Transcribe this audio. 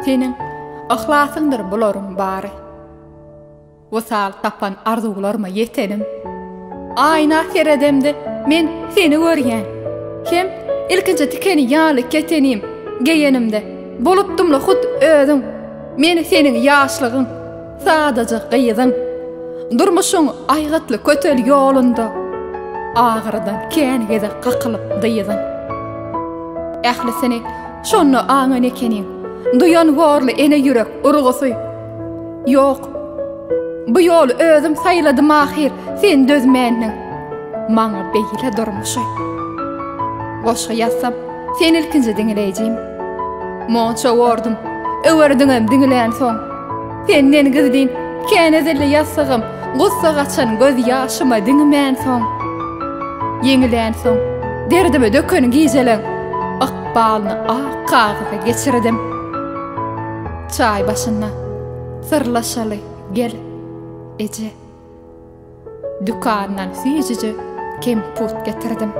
Senin ahlasındır bularım bari. Vosal tapan arzularıma yetenim. Ayna seredemde men seni görýän. Hem ilkinji tikeni ýaly ketenim geýenimde bolupdumla hut özüm. Meni senin ýaşlygyň, sadaja gyýdyň. Durmuşyň aýgatly kötel ýolunda agyrdan känigede qakylyp dyýdyň. Ähli seni şonu aňan ekeniň. Duyan warly ene ýürek urgusy. Ýok. Bu ýol özüm saýladym ahir sen dözmändiň. Maňa beýle durmuşy. Goşga ýatsam sen ilkinji diňleýjim. Monça wordum. Öwerdüňem diňleýän soň. Senden gizlin känezelle ýatsagym, gussa gaçan göz ýaşyma diňmän soň. Ýeňilän soň derdime dökeni giýjeleň. Akbalyny ak kagyza geçirdim. Çay başynda sırlaşaly gel ece. Dükandan süýjüji kemput getirdim.